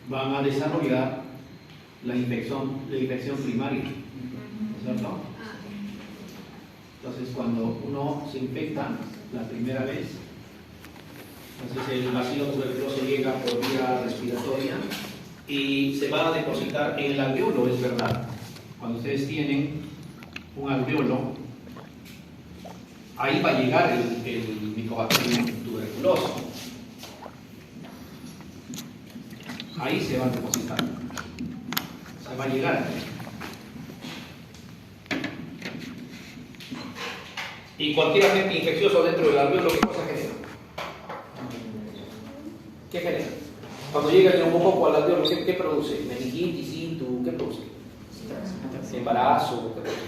van a desarrollar la infección primaria, ¿no es cierto? Entonces, cuando uno se infecta la primera vez, entonces el bacilo tuberculoso llega por vía respiratoria y se va a depositar en el alveolo, es verdad. Cuando ustedes tienen un alveolo, ahí va a llegar el Mycobacterium tuberculoso. Ahí se va a depositar. Se va a llegar aquí. Y cualquier agente infeccioso dentro del alveolo, ¿qué cosa genera? ¿Qué genera? Cuando llega el neumococo al alveolo, ¿qué produce? Meningitis, situ, ¿qué produce? Embarazo, ¿qué produce?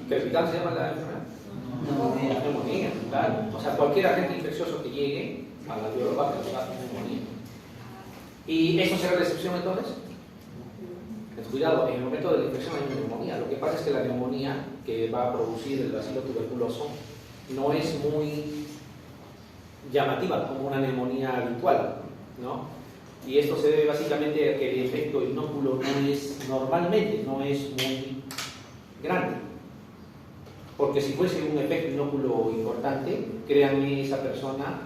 ¿Crepitan se llama la enfermedad? Neumonía, claro. O sea, cualquier agente infeccioso que llegue al alveolo va a causar neumonía. ¿Y eso será la excepción entonces? Cuidado, en el momento de la infección hay una neumonía. Lo que pasa es que la neumonía que va a producir el bacilo tuberculoso no es muy llamativa como una neumonía habitual, ¿no? Y esto se debe básicamente a que el efecto inóculo normalmente no es muy grande. Porque si fuese un efecto inóculo importante, créanme, esa persona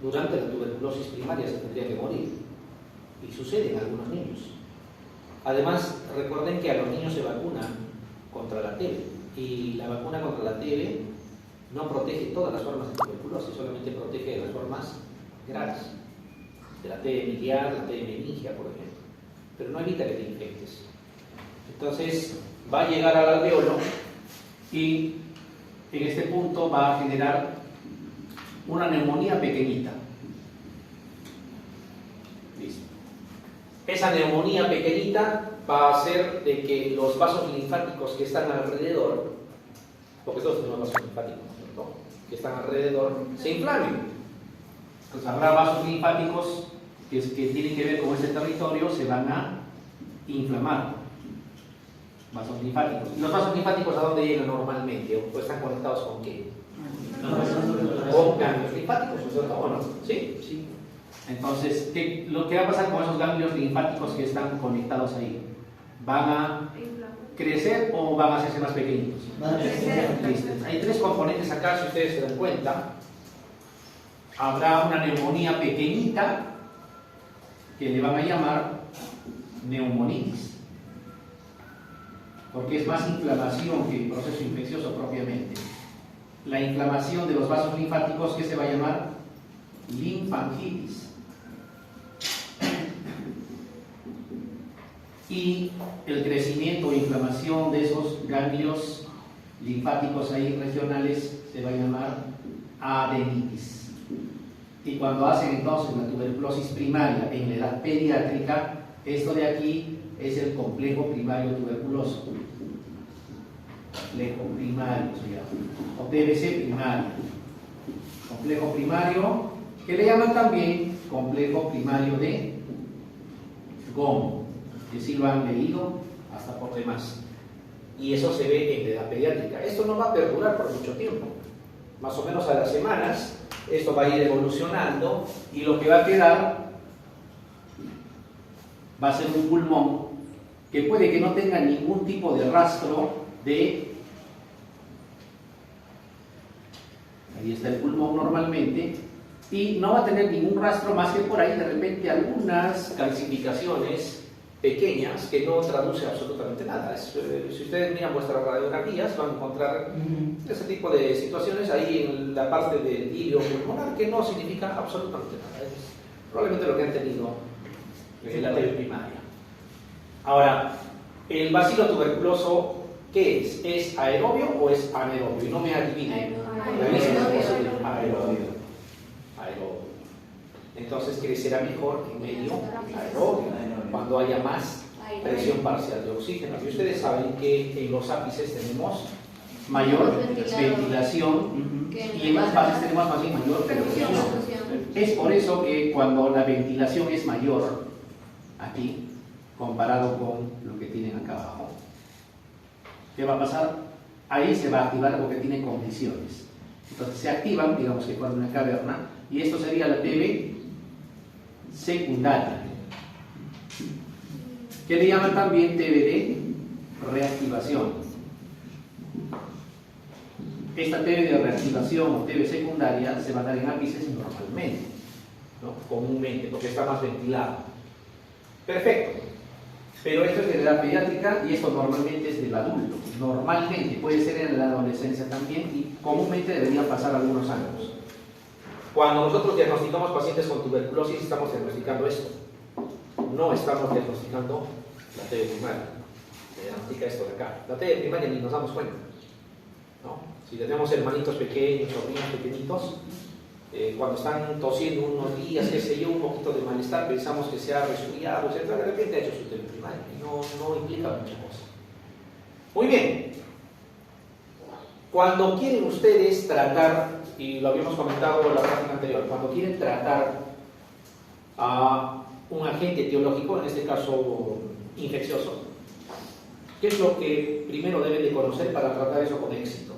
durante la tuberculosis primaria se tendría que morir. Y sucede en algunos niños. Además, recuerden que a los niños se vacunan contra la TB y la vacuna contra la TB no protege todas las formas de tuberculosis, solamente protege de las formas graves, de la TB miliar, la TB meningia, por ejemplo, pero no evita que te infectes. Entonces, va a llegar al alveolo y en este punto va a generar una neumonía pequeñita. Esa neumonía pequeñita va a hacer de que los vasos linfáticos que están alrededor, porque todos tenemos vasos linfáticos, ¿no? Que están alrededor, se inflamen. Entonces habrá vasos linfáticos que tienen que ver con ese territorio, se van a inflamar. Vasos linfáticos. ¿Y los vasos linfáticos a dónde llegan normalmente? ¿O están conectados con qué? Con ganglios linfáticos, ¿o no? ¿Sí? Sí. Entonces, ¿qué va a pasar con esos ganglios linfáticos que están conectados ahí? ¿Van a crecer o van a hacerse más pequeñitos? Van a crecer. Hay tres componentes acá, si ustedes se dan cuenta. Habrá una neumonía pequeñita que le van a llamar neumonitis, porque es más inflamación que el proceso infeccioso propiamente. La inflamación de los vasos linfáticos, que se va a llamar linfangitis. Y el crecimiento e inflamación de esos ganglios linfáticos ahí regionales se va a llamar adenitis. Y cuando hacen entonces la tuberculosis primaria en la edad pediátrica, esto de aquí es el complejo primario tuberculoso. Complejo primario se llama, o TBC primario. Complejo primario, que le llaman también complejo primario de GOM, que sí lo han leído hasta por demás. Y eso se ve en la edad pediátrica. Esto no va a perdurar por mucho tiempo. Más o menos a las semanas, esto va a ir evolucionando y lo que va a quedar va a ser un pulmón que puede que no tenga ningún tipo de rastro de... Ahí está el pulmón normalmente, y no va a tener ningún rastro más que por ahí de repente algunas calcificaciones pequeñas que no traduce absolutamente nada. Si ustedes miran vuestras radiografías van a encontrar ese tipo de situaciones ahí en la parte del hilio pulmonar que no significa absolutamente nada. Es probablemente lo que han tenido en la TB primaria. Ahora, el bacilo tuberculoso, ¿qué es? ¿Es aerobio o es anaerobio? Y no me adivinen. Aerobio. Entonces crecerá mejor en medio aerobio, cuando haya más presión parcial de oxígeno. Y ustedes saben que en los ápices tenemos mayor ventilación y en las bases tenemos más bien mayor perfusión. Es por eso que cuando la ventilación es mayor aquí, comparado con lo que tienen acá abajo, ¿qué va a pasar? Ahí se va a activar algo que tiene condiciones. Entonces se activan, digamos que fuera una caverna, y esto sería la TB secundaria, que le llaman también TB de reactivación. Esta TB de reactivación o TB secundaria se va a dar en ápices normalmente, ¿no? Comúnmente, porque está más ventilado. Perfecto. Pero esto es de la edad pediátrica y esto normalmente es del adulto. Normalmente, puede ser en la adolescencia también y comúnmente deberían pasar algunos años. Cuando nosotros diagnosticamos pacientes con tuberculosis, estamos diagnosticando esto. No estamos diagnosticando la TB primaria. Se diagnostica esto de acá. La TB primaria ni nos damos cuenta, ¿no? Si tenemos hermanitos pequeños, sobrinos pequeñitos, cuando están tosiendo unos días, qué sé yo, un poquito de malestar, pensamos que se ha resfriado, etc. De repente ha hecho su TB primaria y no implica mucha cosa. Muy bien. Cuando quieren ustedes tratar, y lo habíamos comentado en la práctica anterior, cuando quieren tratar a un agente etiológico, en este caso infeccioso, ¿qué es lo que primero deben de conocer para tratar eso con éxito?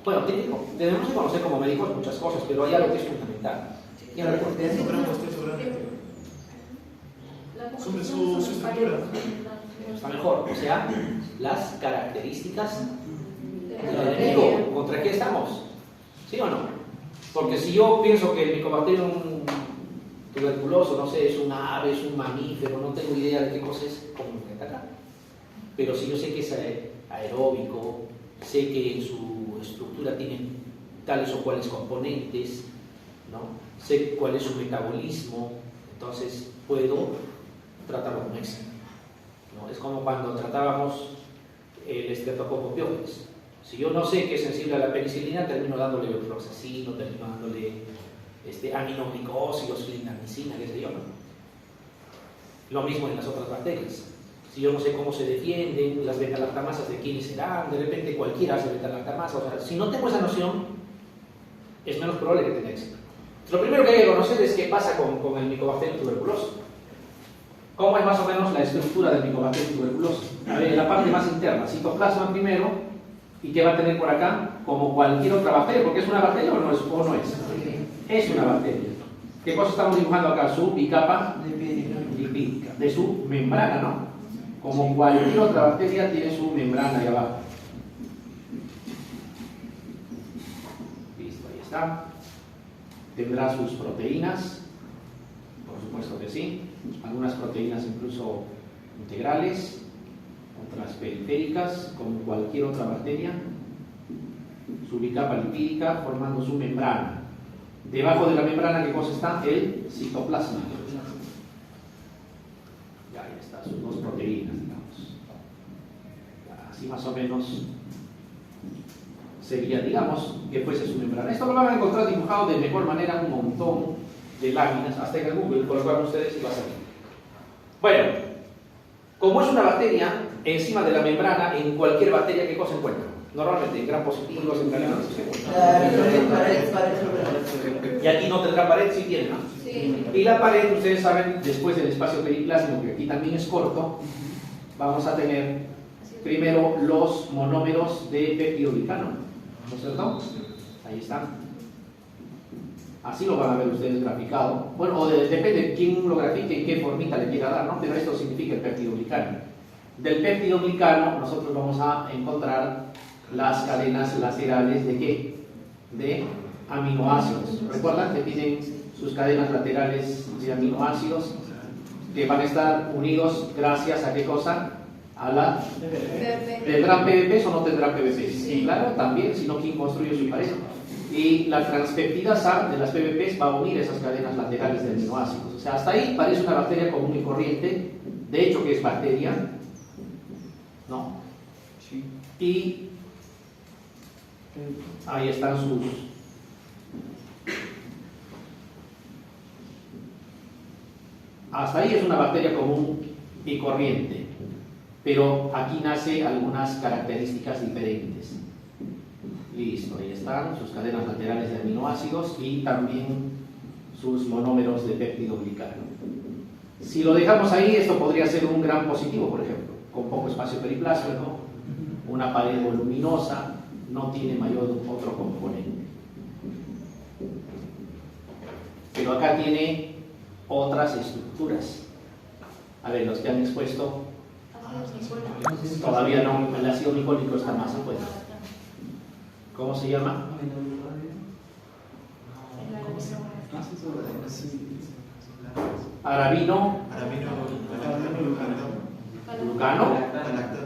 Bueno, debemos de conocer como médicos muchas cosas, pero hay algo que es fundamental. Sobre su estructura. Está mejor, o sea, las características del enemigo. ¿Contra qué estamos? ¿Sí o no? Porque si yo pienso que el Mycobacterium tuberculoso, no sé, es un ave, es un mamífero, no tengo idea de qué cosa es, ¿cómo me voy a atacar? Pero si yo sé que es aeróbico, sé que en su estructura tiene tales o cuales componentes, ¿no? Sé cuál es su metabolismo, entonces puedo tratarlo con éxito, ¿no? Es como cuando tratábamos el Streptococcus pyogenes. Si yo no sé que es sensible a la penicilina, termino dándole fluoxacino, termino dándole aminoglicósidos, clindamicina, qué sé yo, ¿no? Lo mismo en las otras bacterias. Si yo no sé cómo se defienden, las beta-lactamasas de quiénes serán, de repente cualquiera hace beta-lactamasa, o sea, si no tengo esa noción, es menos probable que tenga éxito. Lo primero que hay que conocer es qué pasa con el Mycobacterium tuberculoso. ¿Cómo es más o menos la estructura del Mycobacterium tuberculoso? A ver, la parte más interna, citoplasma primero, ¿y qué va a tener por acá? Como cualquier otra bacteria, porque es una bacteria o no es. Es una bacteria. ¿Qué cosa estamos dibujando acá? Su bicapa lipídica, de su membrana, ¿no? Como cualquier otra bacteria tiene su membrana ahí abajo. Listo, ahí está. Tendrá sus proteínas, por supuesto que sí. Algunas proteínas incluso integrales, otras periféricas, como cualquier otra bacteria. Su bicapa lipídica formando su membrana. Debajo de la membrana, ¿qué cosa está? El citoplasma. Ya, ahí está, sus dos proteínas, digamos. Así más o menos sería, digamos, que fuese su membrana. Esto lo van a encontrar dibujado de mejor manera, un montón de láminas, hasta en el Google, colocan ustedes y va a salir. Bueno, como es una bacteria, encima de la membrana, en cualquier bacteria, ¿qué cosa encuentra? Normalmente en gram positivos, en gram negativos. Y aquí no tendrá pared, sí tiene, ¿no? Sí. Y la pared, ustedes saben, después del espacio periplásmico, que aquí también es corto, vamos a tener primero los monómeros de peptidoglicano, ¿no es cierto? Ahí están. Así lo van a ver ustedes graficado. Bueno, depende de quién lo grafique y qué formita le quiera dar, ¿no? Pero esto significa el peptidoglicano. Del peptidoglicano nosotros vamos a encontrar las cadenas laterales de ¿qué? De aminoácidos. ¿Recuerdan que tienen sus cadenas laterales de aminoácidos que van a estar unidos gracias a qué cosa? A la... ¿Tendrán PVPs o no tendrán PVPs? Sí, claro, también, si no, ¿quién construye su pared? Y la transpeptidasa de las PVPs va a unir esas cadenas laterales de aminoácidos. O sea, hasta ahí parece una bacteria común y corriente, de hecho que es bacteria, ¿no? Sí. Y ahí están sus... Hasta ahí es una bacteria común y corriente, pero aquí nace algunas características diferentes. Listo, ahí están sus cadenas laterales de aminoácidos y también sus monómeros de peptidoglicano. Si lo dejamos ahí, esto podría ser un gran positivo, por ejemplo, con poco espacio periplásmico, una pared voluminosa, no tiene mayor otro componente. pero acá tiene otras estructuras. A ver, los que han expuesto, todavía no, el ácido glicólico está más afuera. ¿Cómo se llama? Arabino glucano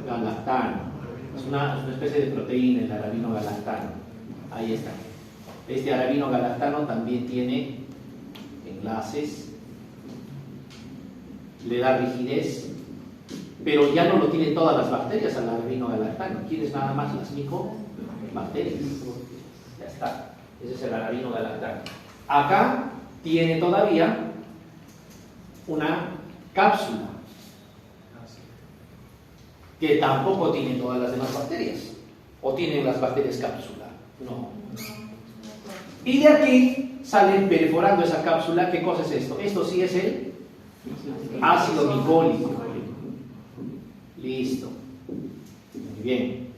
galactano. Es una especie de proteína, el arabino galactano. Ahí está. Este arabino galactano también tiene enlaces, le da rigidez, pero ya no lo tienen todas las bacterias al arabino galactano. Quieres nada más las micobacterias. Ya está. Ese es el arabino galactano. Acá tiene todavía una cápsula que tampoco tiene todas las demás bacterias. ¿O tienen las bacterias cápsula? No. Y de aquí salen perforando esa cápsula. ¿Qué cosa es esto? Esto sí es el ácido glicólico. Listo. Muy bien.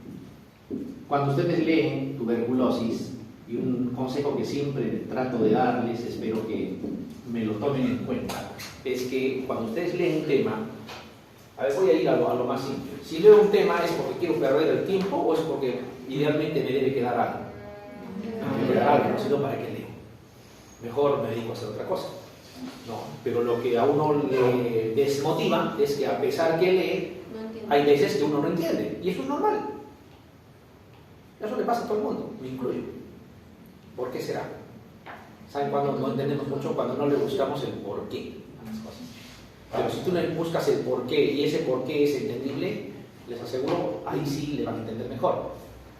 Cuando ustedes leen tuberculosis, y un consejo que siempre trato de darles, espero que me lo tomen en cuenta, es que cuando ustedes leen un tema, a ver, voy a ir a lo más simple. Si leo un tema, ¿es porque quiero perder el tiempo o es porque idealmente me debe quedar algo? Me queda algo, no sé para qué leo. Mejor me dedico a hacer otra cosa. No, pero lo que a uno le desmotiva es que a pesar que lee, hay veces que uno no entiende. Y eso es normal. Eso le pasa a todo el mundo, me incluyo. ¿Por qué será? ¿Saben cuándo no entendemos mucho? Cuando no le buscamos el porqué a las cosas. Pero si tú le buscas el porqué y ese porqué es entendible, les aseguro, ahí sí le van a entender mejor.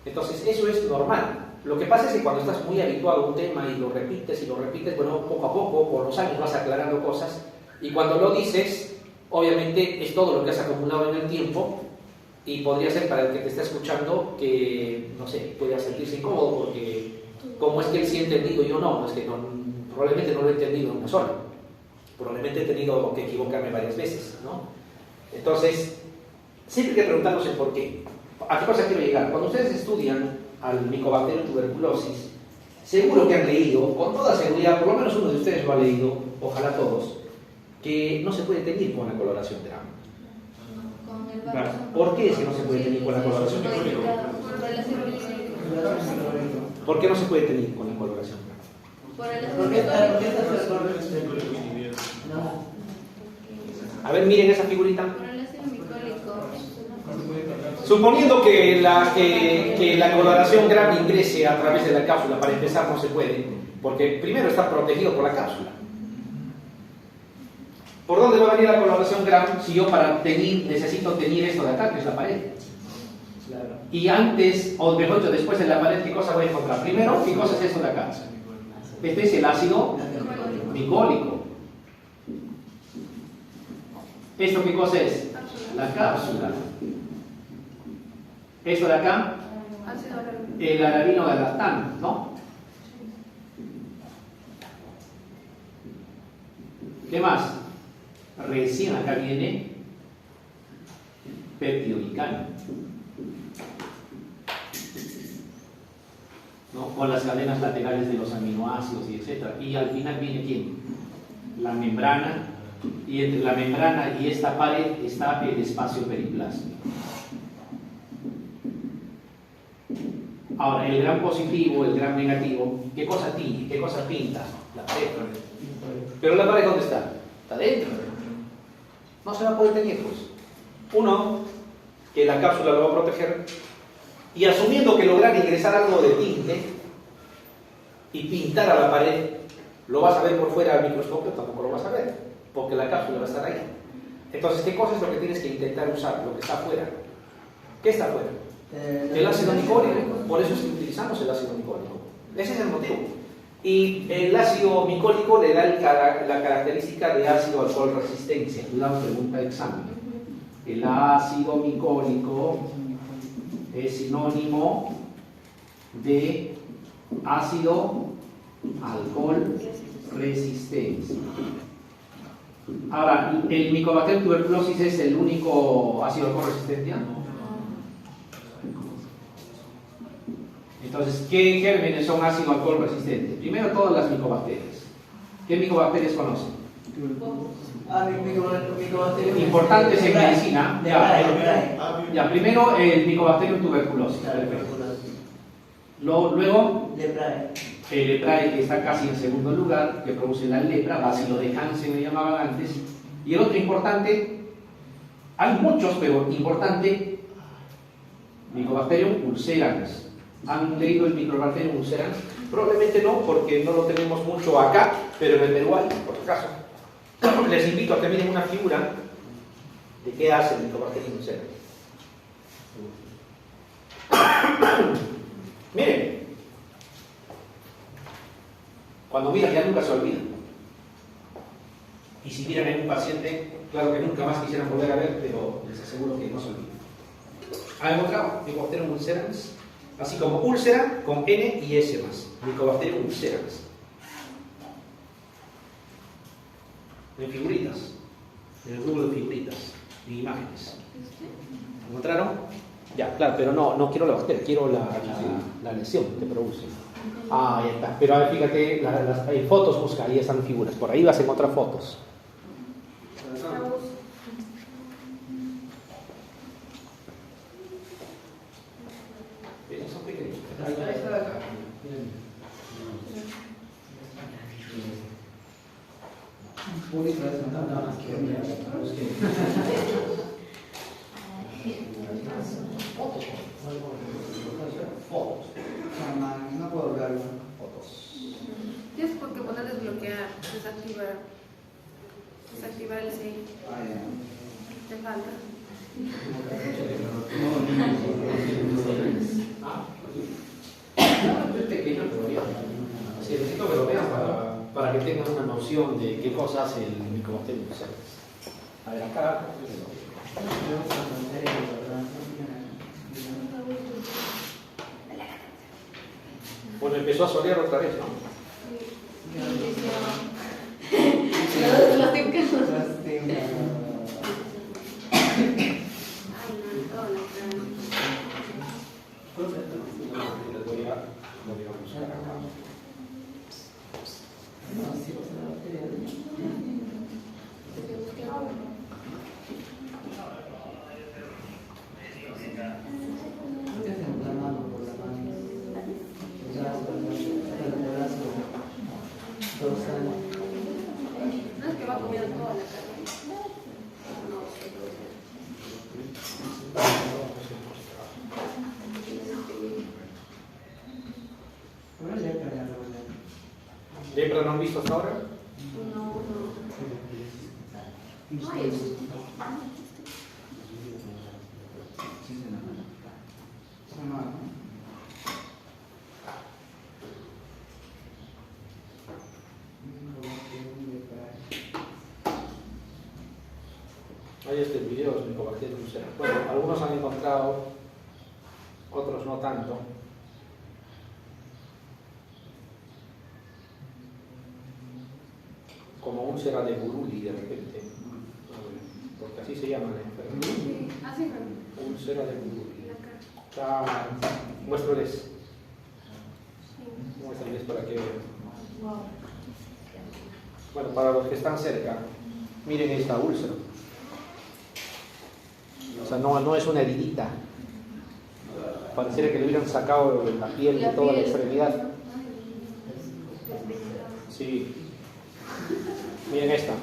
Entonces, eso es normal. Lo que pasa es que cuando estás muy habituado a un tema y lo repites, bueno, poco a poco, con los años vas aclarando cosas, y cuando lo dices, obviamente es todo lo que has acumulado en el tiempo, y podría ser para el que te está escuchando que, no sé, pueda sentirse incómodo porque ¿cómo es que él sí ha entendido y yo no? Es que no, probablemente no lo he entendido en una sola. Probablemente he tenido que equivocarme varias veces, ¿no? Entonces, siempre hay que preguntarnos el por qué. ¿A qué cosa quiero llegar? Cuando ustedes estudian al Mycobacterium tuberculosis, seguro que han leído, con toda seguridad, por lo menos uno de ustedes lo ha leído, ojalá todos, que no se puede teñir con la coloración Gram. ¿Por qué es que no se puede teñir con la coloración Gram? ¿Por qué no se puede teñir con la coloración Gram? A ver, miren esa figurita. Suponiendo que la coloración Gram ingrese a través de la cápsula, para empezar no se puede, porque primero está protegido por la cápsula. ¿Por dónde va a venir la coloración Gram si yo para teñir necesito teñir esto de acá, que es la pared? Claro. Y antes, o mejor dicho, después de la pared, ¿qué cosa voy a encontrar? Primero, ¿qué cosa es esto de acá? Este es el ácido glicólico. ¿Esto qué cosa es? La cápsula. Esto de acá, el arabino galactano, ¿no? ¿Qué más? Recién acá viene peptidoglicano, ¿no? Con las cadenas laterales de los aminoácidos y etc. Y al final viene ¿quién? La membrana, y entre la membrana y esta pared está el espacio periplásmico. Ahora, el Gram positivo, el Gram negativo, ¿qué cosa tiñe? ¿Qué cosa pinta? La pared. Pero la pared, ¿dónde está? Está dentro. No se va a poder teñir, pues. Uno, que la cápsula lo va a proteger, y asumiendo que lograr ingresar algo de tinte y pintar a la pared, lo vas a ver por fuera al microscopio, tampoco lo vas a ver, porque la cápsula va a estar ahí. Entonces, ¿qué cosa es lo que tienes que intentar usar? Lo que está afuera. ¿Qué está afuera? El ácido micólico. Por eso es que utilizamos el ácido micólico. Ese es el motivo. Y el ácido micólico le da la característica de ácido alcohol resistencia. La pregunta de examen. El ácido micólico es sinónimo de ácido alcohol resistencia. Ahora, ¿el Mycobacterium tuberculosis es el único ácido alcohol resistente? Entonces, ¿qué gérmenes son ácido alcohol resistentes? Primero, todas las micobacterias. ¿Qué micobacterias conocen? Micobacterium. Importantes en medicina. Ya, primero el Mycobacterium tuberculosis. Luego, el leprae, que está casi en segundo lugar, que produce la lepra, bacilo de Hansen le llamaban antes. Y el otro importante, hay muchos, pero importante, Mycobacterium ulcerans. ¿Han leído el Mycobacterium ulcerans? Probablemente no, porque no lo tenemos mucho acá, pero en el Perú hay, por si acaso. Les invito a que miren una figura de qué hace el Mycobacterium ulcerans. Miren, cuando miran ya nunca se olvida. Y si miran en un paciente, claro que nunca más quisieran volver a ver, pero les aseguro que no se olvida. ¿Han encontrado Mycobacterium ulcerans? Así como úlcera con N y S más. Mycobacterium ulcerans. En figuritas. En el grupo de figuritas. En imágenes. ¿Encontraron? Ya, claro, pero no quiero la bacteria, quiero la lesión que produce. Ah, ahí está. Pero a ver, fíjate, hay fotos, busca, ahí están figuras. Por ahí vas a encontrar fotos. Esos son pequeños. Fotos. No puedo verlo. Fotos. Tienes por qué poner desbloquear, desactivar el save. Te falta. Es pequeño, pero bien. Sí, necesito que lo vean para que tengan una noción de qué cosa hace el Mycobacterium ulcerans. A ver, acá. Bueno, empezó a solear otra vez, ¿no? No es que va comiendo toda la carne. ¿Lepra no han visto hasta ahora? No. Ahí está el video de Mycobacterium ulcerans. Bueno, algunos han encontrado, otros no tanto. Como úlcera de Buruli de repente. Porque así se llama la enfermedad. Sí, así fue. Úlcera de Buruli. Acá. Muéstrales. Muéstrales para que vean. Bueno, para los que están cerca, miren esta úlcera. O sea, no es una heridita. Pareciera que le hubieran sacado la piel de toda la extremidad. Sí. Miren esta.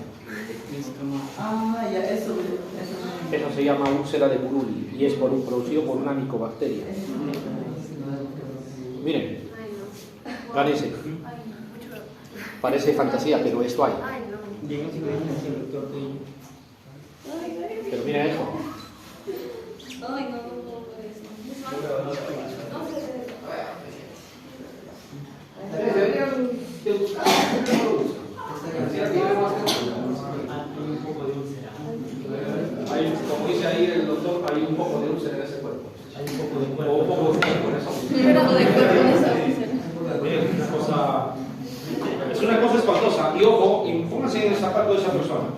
Ya, eso. Eso se llama úlcera de Buruli y es producido por una micobacteria. Miren, parece. Parece fantasía, pero esto hay. Pero miren esto. Ay, no puede Hay, como dice ahí el doctor, hay un poco de úlcera en ese cuerpo. Hay un poco de cuerpo. O un poco de cuerpo en esa úlcera. Es una cosa espantosa. Y ojo, y pónganse en el zapato de esa persona.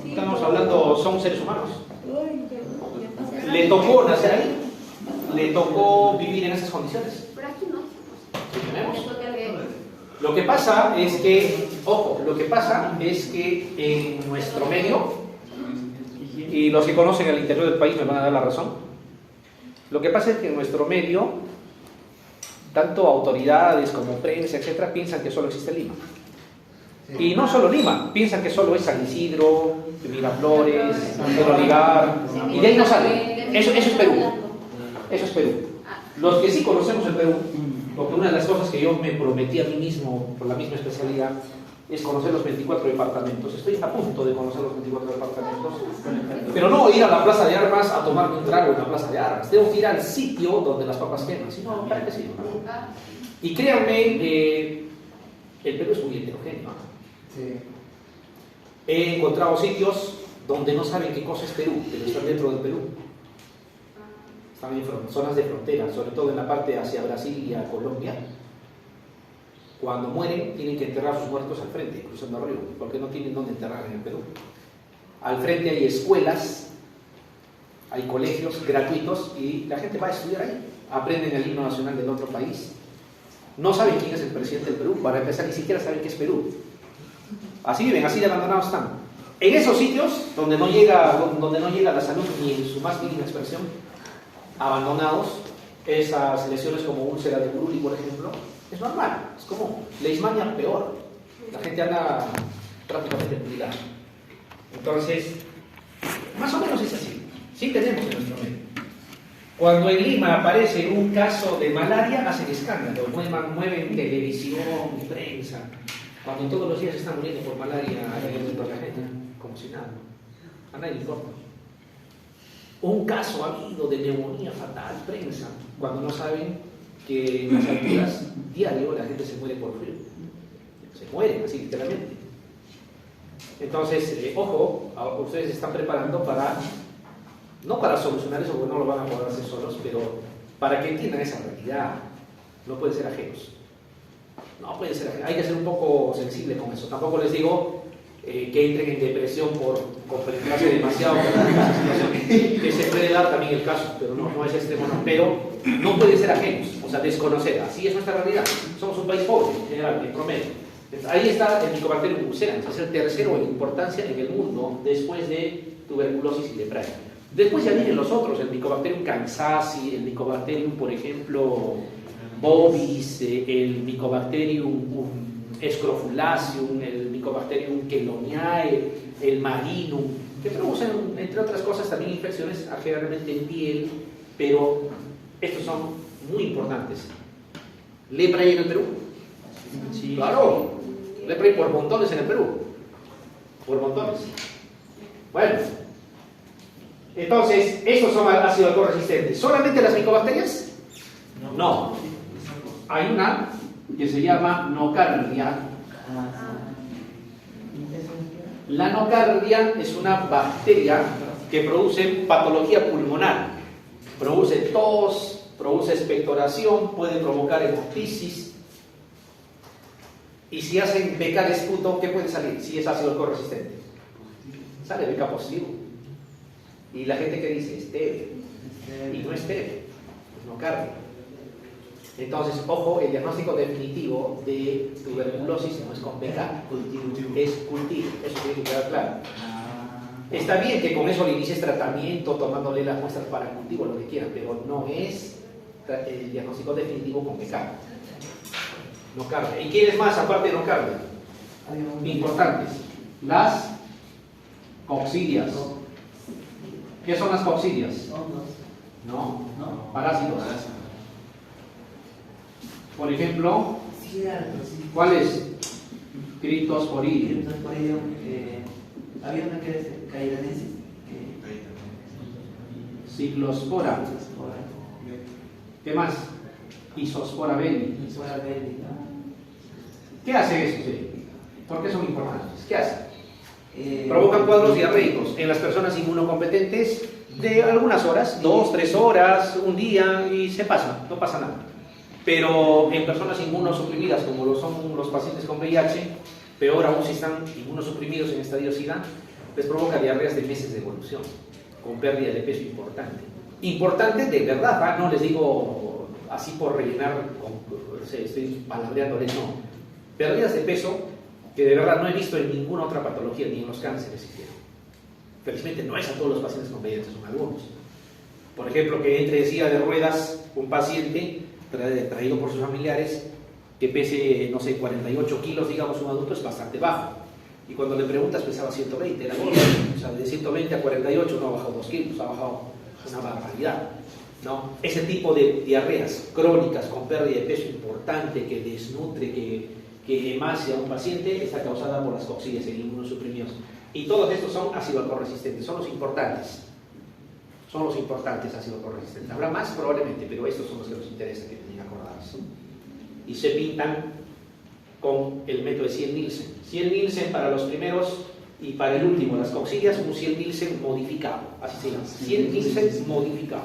Estamos hablando, son seres humanos. Le tocó nacer ahí. Le tocó vivir en esas condiciones. Pero aquí no. ¿Sí tenemos? Lo que pasa es que, ojo, lo que pasa es que en nuestro medio, y los que conocen el interior del país me van a dar la razón, lo que pasa es que en nuestro medio, tanto autoridades como prensa, etcétera, piensan que solo existe Lima. Y no solo Lima, piensan que solo es San Isidro, Miraflores, San Olivar, y de ahí no sale. Eso es Perú. Eso es Perú. Los que sí conocemos el Perú, porque una de las cosas que yo me prometí a mí mismo por la misma especialidad es conocer los 24 departamentos. Estoy a punto de conocer los 24 departamentos, pero no ir a la Plaza de Armas a tomarme un trago en la Plaza de Armas. Tengo que ir al sitio donde las papas queman, si no, ¿para qué sirve? Y créanme, el Perú es muy heterogéneo. Sí. He encontrado sitios donde no saben qué cosa es Perú, pero están dentro del Perú. Están en zonas de frontera, sobre todo en la parte hacia Brasil y a Colombia. Cuando mueren, tienen que enterrar a sus muertos al frente, cruzando el río, porque no tienen dónde enterrar en el Perú. Al frente hay escuelas, hay colegios gratuitos y la gente va a estudiar ahí. Aprenden el himno nacional del otro país. No saben quién es el presidente del Perú, para empezar, ni siquiera saben qué es Perú. Así viven, así de abandonados están. En esos sitios donde no llega la salud ni en su más mínima expresión, abandonados, esas lesiones como úlcera de Buruli, por ejemplo, es normal, es común. Leishmania peor, la gente anda prácticamente pulida. Entonces, más o menos es así. Sí tenemos en nuestro medio. Cuando en Lima aparece un caso de malaria, hacen escándalo, mueven televisión, prensa. Cuando todos los días están muriendo por malaria, la gente, como si nada. A nadie le importa. Un caso ha habido de neumonía fatal, prensa, cuando no saben que en las alturas, diario, la gente se muere por frío. Se mueren, así literalmente. Entonces, ojo, ustedes se están preparando para, no para solucionar eso, porque no lo van a poder hacer solos, pero para que entiendan esa realidad. No pueden ser ajenos. No puede ser, hay que ser un poco sensible con eso. Tampoco les digo que entren en depresión por compenetrarse demasiado con la situación, que se puede dar también el caso, pero no es extremo, no. Pero no pueden ser ajenos, o sea, desconocer. Así es nuestra realidad. Somos un país pobre, en general, en promedio. Entonces, ahí está el Mycobacterium ulcerans, es el tercero en importancia en el mundo después de tuberculosis y lepra. Después ya vienen los otros, el Mycobacterium kansasi, el Mycobacterium, por ejemplo, bovis, el Mycobacterium scrofulaceum, el Mycobacterium cheloniae, el marinum, que producen, entre otras cosas, también infecciones generalmente en piel, pero estos son muy importantes. ¿Lepra hay en el Perú? Sí. Claro, lepra hay por montones en el Perú, por montones. Bueno, entonces, estos son ácidos alcohol resistentes. ¿Solamente las micobacterias? No. Hay una que se llama nocardia. La nocardia es una bacteria que produce patología pulmonar. Produce tos, produce expectoración, puede provocar hemoptisis. Y si hacen BK de esputo, ¿qué puede salir? Si es ácido alcohol resistente. Sale BK positivo. Y la gente que dice estéril, y no es estéril, es nocardia. Entonces, ojo, el diagnóstico definitivo de tuberculosis no es con BK, es cultivo, eso tiene que quedar claro. Está bien que con eso le inicies tratamiento, tomándole las muestras para cultivo, lo que quieran, pero no es el diagnóstico definitivo con BK. Nocardia. ¿Y quiénes más aparte de nocardia? Importantes. Las coccidias. ¿Qué son las coccidias? No, parásitos. Por ejemplo, ¿cuál es? Criptosporidium. Había una que es cairanensis. Ciclospora. ¿Qué más? Isospora belli. ¿Qué hacen esos? ¿Por qué son importantes? ¿Qué hacen? Provocan cuadros diarreicos en las personas inmunocompetentes de algunas horas, 2, 3 horas, un día, y se pasa, no pasa nada. Pero en personas inmunosuprimidas, como lo son los pacientes con VIH, peor aún si están inmunosuprimidos en estadio SIDA, les provoca diarreas de meses de evolución, con pérdida de peso importante. Importante de verdad, ¿eh? No les digo así por rellenar, estoy palabreándoles, no. Pérdidas de peso que de verdad no he visto en ninguna otra patología, ni en los cánceres siquiera. Felizmente no es a todos los pacientes con VIH, son algunos. Por ejemplo, que entre en silla de ruedas un paciente traído por sus familiares que pese, no sé, 48 kilos, digamos, un adulto, es bastante bajo. Y cuando le preguntas, pesaba 120, era bien. O sea, de 120 a 48 no ha bajado 2 kilos, ha bajado una barbaridad, ¿no? Ese tipo de diarreas crónicas con pérdida de peso importante, que desnutre, que emacia a un paciente, está causada por las coxillas en inmunosuprimidos. Y todos estos son ácido alcohol resistentes, son los importantes. Son los importantes ácido alcohol resistentes. Habrá más probablemente, pero estos son los que nos interesa que tengan acordados. Y se pintan con el método de 100 Nielsen. 100 Nielsen para los primeros y para el último, las coxillas, un 100 Nielsen modificado, así se llama, 100 Nielsen modificado.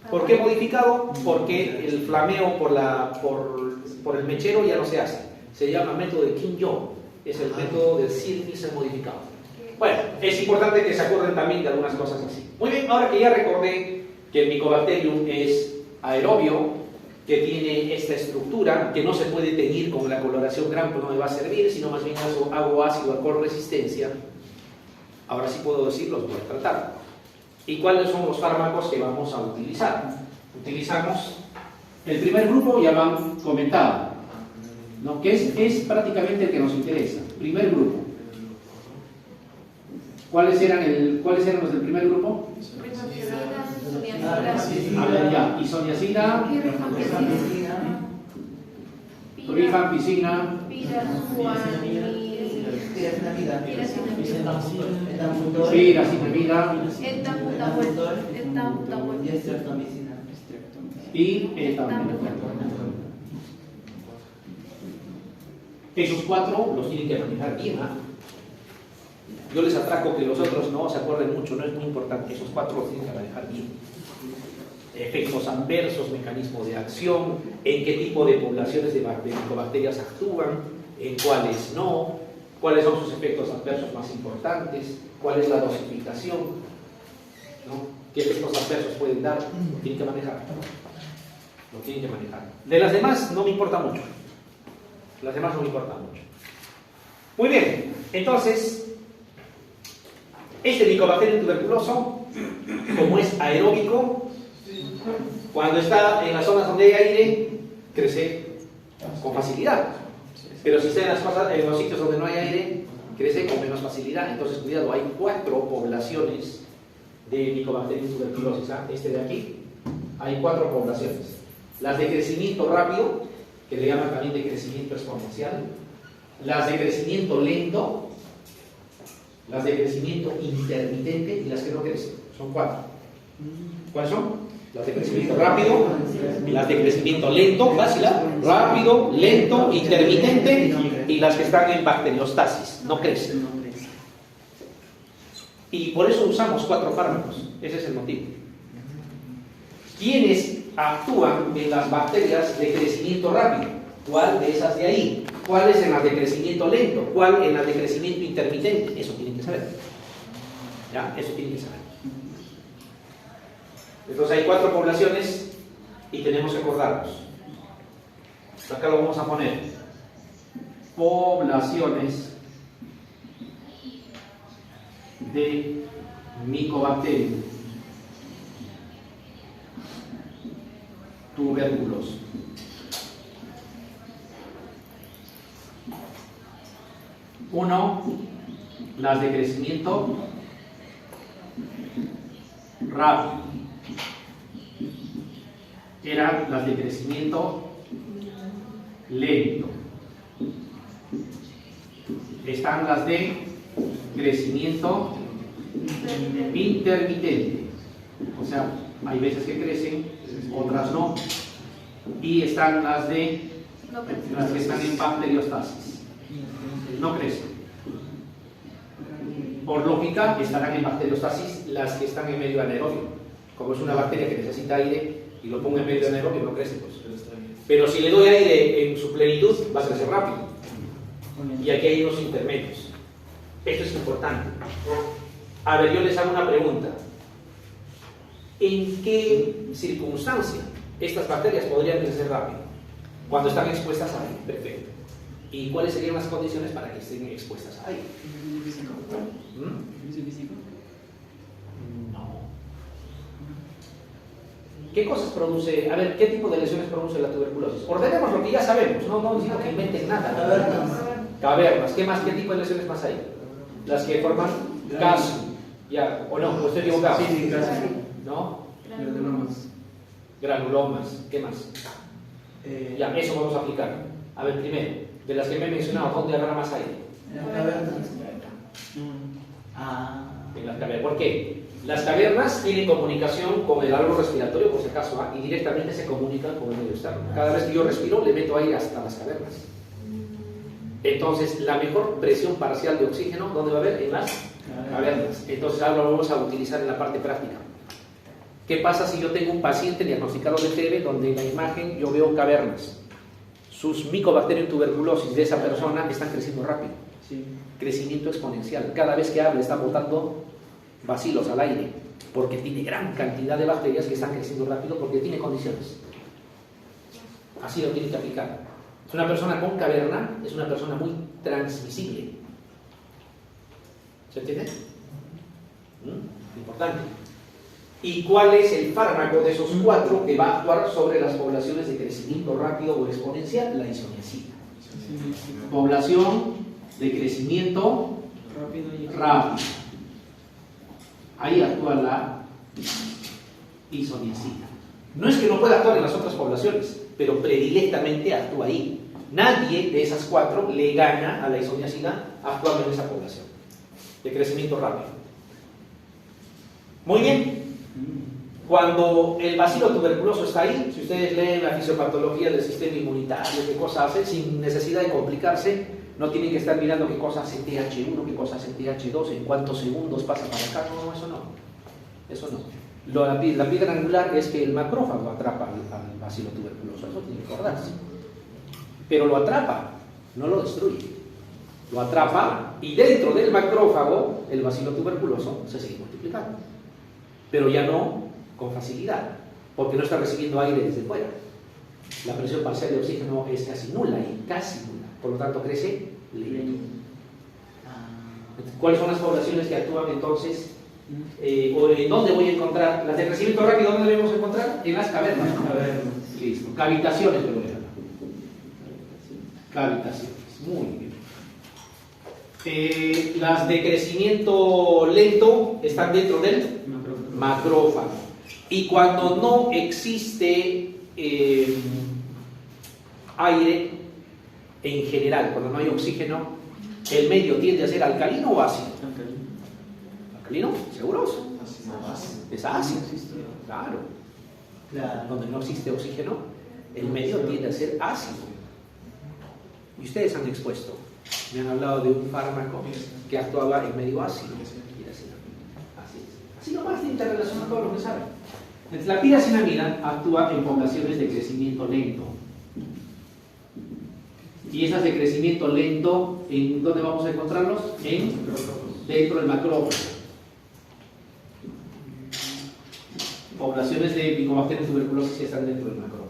¿Por qué modificado? Porque el flameo por el mechero ya no se hace. Se llama método de Kim-Jong, es el método del 100 Nielsen modificado. Bueno, es importante que se acuerden también de algunas cosas así. Muy bien, ahora que ya recordé que el Mycobacterium es aerobio, que tiene esta estructura, que no se puede teñir con la coloración Gram, no me va a servir, sino más bien hago ácido alcohol resistencia. Ahora sí puedo decir, los voy a tratar. ¿Y cuáles son los fármacos que vamos a utilizar? Utilizamos el primer grupo, ya lo han comentado, ¿no? Que es prácticamente el que nos interesa. Primer grupo. ¿Cuáles eran los del primer grupo? A ver, ya, isoniazida, rifampicina, piracetamida y etambutal. Esos cuatro los tienen que manejar bien, ¿ah? Yo les atraco que los otros no se acuerden mucho, no es muy importante. Esos cuatro los tienen que manejar bien. Efectos adversos, mecanismos de acción, en qué tipo de poblaciones de micobacterias actúan, en cuáles no, cuáles son sus efectos adversos más importantes, cuál es la dosificación, ¿no? Qué efectos adversos pueden dar, lo tienen que manejar. Lo tienen que manejar. De las demás no me importa mucho. Las demás no me importan mucho. Muy bien, entonces, este Mycobacterium tuberculoso, como es aeróbico, cuando está en las zonas donde hay aire, crece con facilidad. Pero si está en los sitios donde no hay aire, crece con menos facilidad. Entonces, cuidado, hay 4 poblaciones de Mycobacterium tuberculosis. ¿Ah? Este de aquí, hay 4 poblaciones. Las de crecimiento rápido, que le llaman también de crecimiento exponencial. Las de crecimiento lento, las de crecimiento intermitente y las que no crecen. Son 4. ¿Cuáles son? Las de crecimiento rápido, las de crecimiento lento, fácil, rápido, lento, intermitente y las que están en bacteriostasis, no crecen. Y por eso usamos 4 fármacos, ese es el motivo. ¿Quiénes actúan en las bacterias de crecimiento rápido? ¿Cuál de esas de ahí? ¿Cuál es en las de crecimiento lento? ¿Cuál en las de crecimiento intermitente? Eso tienen que saber. ¿Ya? Eso tienen que saber. Entonces hay 4 poblaciones y tenemos que acordarnos. Acá lo vamos a poner. Poblaciones de Mycobacterium tuberculoso. Uno, las de crecimiento rápido. Eran las de crecimiento lento. Están las de crecimiento intermitente. O sea, hay veces que crecen, otras no. Y están las que están en bacteriostasis. No crecen. Por lógica, estarán en bacteriostasis las que están en medio anaerobio. Como es una bacteria que necesita aire y lo pongo en medio anaerobio, no crece. Pues. Pero si le doy aire en su plenitud, va a crecer rápido. Y aquí hay unos intermedios. Esto es importante. A ver, yo les hago una pregunta. ¿En qué circunstancia estas bacterias podrían crecer rápido? Cuando están expuestas a aire. Perfecto. ¿Y cuáles serían las condiciones para que estén expuestas ahí? No. ¿Qué cosas produce? A ver, ¿qué tipo de lesiones produce la tuberculosis? Ordenemos lo que ya sabemos, no necesito que inventen nada. Cavernas. ¿Qué más? ¿Qué tipo de lesiones más hay? Las que forman caso. Ya, o no, o estoy equivocado. Sí, caso. ¿No? Granulomas. ¿Qué más? Ya, eso vamos a aplicar. A ver, primero, de las que me he mencionado, ¿dónde agarra más aire? En las cavernas. ¿Por qué? Las cavernas tienen comunicación con el árbol respiratorio, por si acaso, y directamente se comunican con el medio externo. Cada vez que yo respiro, le meto aire hasta las cavernas. Entonces, la mejor presión parcial de oxígeno, ¿dónde va a haber? En las cavernas. Entonces, ahora lo vamos a utilizar en la parte práctica. ¿Qué pasa si yo tengo un paciente diagnosticado de TB donde en la imagen yo veo cavernas? Sus micobacterias tuberculosis de esa persona están creciendo rápido. Sí. Crecimiento exponencial. Cada vez que habla está botando bacilos al aire, porque tiene gran cantidad de bacterias que están creciendo rápido porque tiene condiciones. Así lo tiene que aplicar. Una persona con caverna es una persona muy transmisible. ¿Se entiende? Importante. ¿Y cuál es el fármaco de esos 4 que va a actuar sobre las poblaciones de crecimiento rápido o exponencial? La isoniazida. Población de crecimiento rápido. Ahí actúa la isoniazida. No es que no pueda actuar en las otras poblaciones, pero predilectamente actúa ahí. Nadie de esas 4 le gana a la isoniazida actuando en esa población de crecimiento rápido. Muy bien. Cuando el bacilo tuberculoso está ahí, si ustedes leen la fisiopatología del sistema inmunitario, qué cosa hace, sin necesidad de complicarse, no tienen que estar mirando qué cosa hace TH1, qué cosa hace TH2, en cuántos segundos pasa para acá. No, eso no. Eso no. La piedra angular es que el macrófago atrapa al bacilo tuberculoso, eso tiene que acordarse. Pero lo atrapa, no lo destruye. Lo atrapa y dentro del macrófago el bacilo tuberculoso se sigue multiplicando. Pero ya no con facilidad, porque no está recibiendo aire desde fuera. La presión parcial de oxígeno es casi nula y casi nula, por lo tanto crece lento. ¿Cuáles son las poblaciones que actúan entonces? ¿O en dónde voy a encontrar? Las de crecimiento rápido, ¿dónde debemos encontrar? En las cavernas. Listo. Cavitaciones, pero cavitaciones, muy bien. Las de crecimiento lento están dentro del macrófago. Y cuando no existe aire en general, cuando no hay oxígeno, el medio tiende a ser alcalino o ácido. ¿Alcalino? ¿Seguros? Es ácido. Claro. Donde no existe oxígeno, el medio tiende a ser ácido. Y ustedes han expuesto, me han hablado de un fármaco que actuaba en medio ácido. Así nomás tiene que relacionar todo lo que saben. La piracinamida actúa en poblaciones de crecimiento lento. Y esas de crecimiento lento, ¿en dónde vamos a encontrarlos? Dentro del macrófago. Poblaciones de micobacterias tuberculosas que están dentro del macrófago.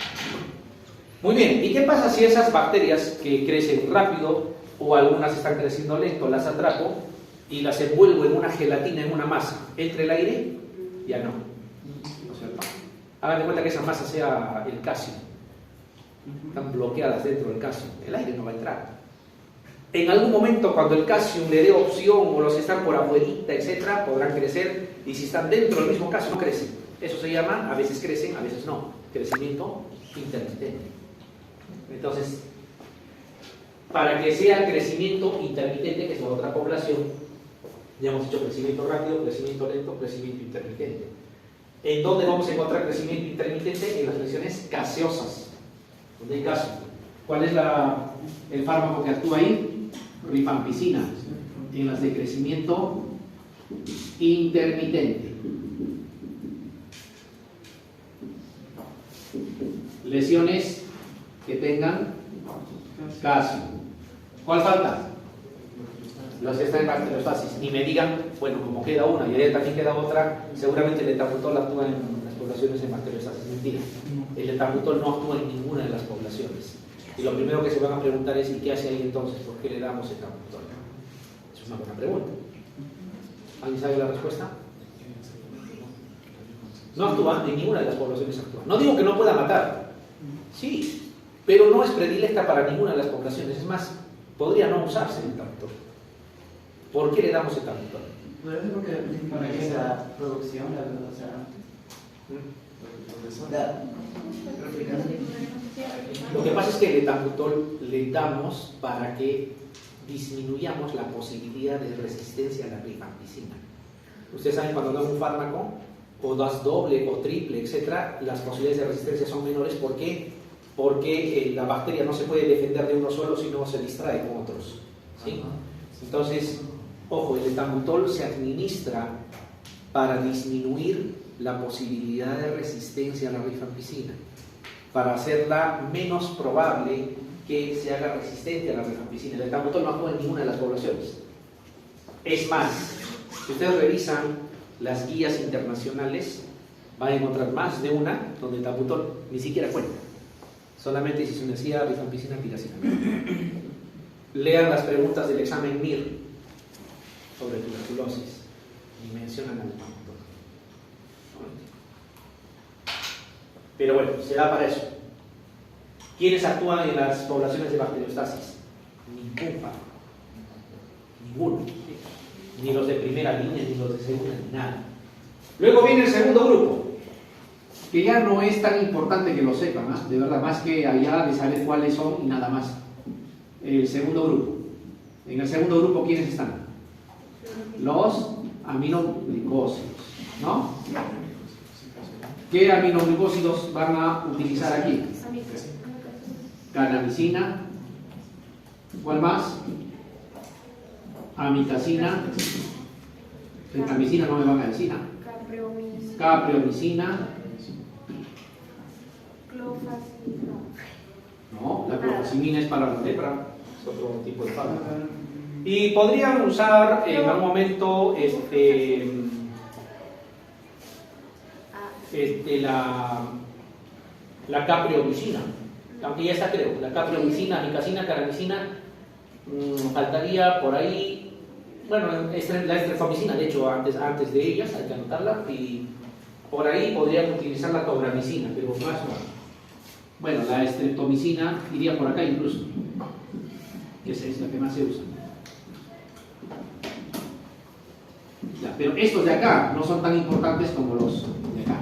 Muy bien, ¿y qué pasa si esas bacterias que crecen rápido o algunas están creciendo lento, las atrapo y las envuelvo en una gelatina, en una masa? ¿Entre el aire? Ya no. ¿No es cierto? Hagan de cuenta que esa masa sea el calcio. Están bloqueadas dentro del calcio. El aire no va a entrar. En algún momento, cuando el calcio le dé opción o los que están por afuerita, etcétera, podrán crecer, y si están dentro del mismo calcio no crecen. Eso se llama, a veces crecen, a veces no, crecimiento intermitente. Entonces, para que sea crecimiento intermitente, que es la otra población, ya hemos dicho crecimiento rápido, crecimiento lento, crecimiento intermitente. ¿En dónde vamos a encontrar crecimiento intermitente? En las lesiones gaseosas, donde hay gaso. ¿Cuál es el fármaco que actúa ahí? Rifampicina, en las de crecimiento intermitente. Lesiones que tengan calcio. ¿Cuál falta? Las que están en bacteriostasis. Ni me digan, bueno, como queda una y allá también queda otra, seguramente el etabutol actúa en las poblaciones en bacteriostasis. Mentira. El etabutol no actúa en ninguna de las poblaciones. Y lo primero que se van a preguntar es: ¿y qué hace ahí entonces? ¿Por qué le damos etambutol? Es una buena pregunta. ¿Alguien sabe la respuesta? No actúa, en ninguna de las poblaciones actúa. No digo que no pueda matar, sí, pero no es predilecta para ninguna de las poblaciones. Es más, podría no usarse el etambutol. ¿Por qué le damos etambutol? Pero es porque para que la producción, o sea, lo que pasa es que el etambutol le damos para que disminuyamos la posibilidad de resistencia a la rifampicina. Ustedes saben, cuando dan un fármaco, o das doble o triple, etcétera, las posibilidades de resistencia son menores. ¿Por qué? Porque la bacteria no se puede defender de uno solo, sino se distrae con otros, ¿sí? Entonces, ojo, el etambutol se administra para disminuir la posibilidad de resistencia a la rifampicina, para hacerla menos probable que se haga resistente a la rifampicina. El etambutol no actúa en ninguna de las poblaciones. Es más, si ustedes revisan las guías internacionales, van a encontrar más de una donde el etambutol ni siquiera cuenta. Solamente isoniazida, rifampicina, piracinamida. Lean las preguntas del examen MIR sobre tuberculosis y mencionan al etambutol. Pero bueno, se da para eso. ¿Quiénes actúan en las poblaciones de bacteriostasis? Ninguno. Ni los de primera línea, ni los de segunda, ni nada. Luego viene el segundo grupo, que ya no es tan importante que lo sepan, ¿eh? De verdad, más que allá de saber cuáles son y nada más. El segundo grupo. En el segundo grupo, ¿quiénes están? Los aminoglicósidos, ¿no? ¿Qué aminoglicósidos van a utilizar aquí? Cannabicina. ¿Cuál más? Amicacina. Amicina no me van a decir. Capreomicina. No, la clofazimina es para la lepra, es otro tipo de fármaco. Y podrían usar en algún momento la capreomicina, aunque ya está, creo, la capreomicina, amicacina, caramicina, faltaría por ahí. Bueno, la estreptomicina, de hecho, antes de ellas, hay que anotarla, y por ahí podrían utilizar la tobramicina, pero más no. Bueno, la estreptomicina iría por acá incluso, que es la que más se usa. Ya, pero estos de acá no son tan importantes como los de acá.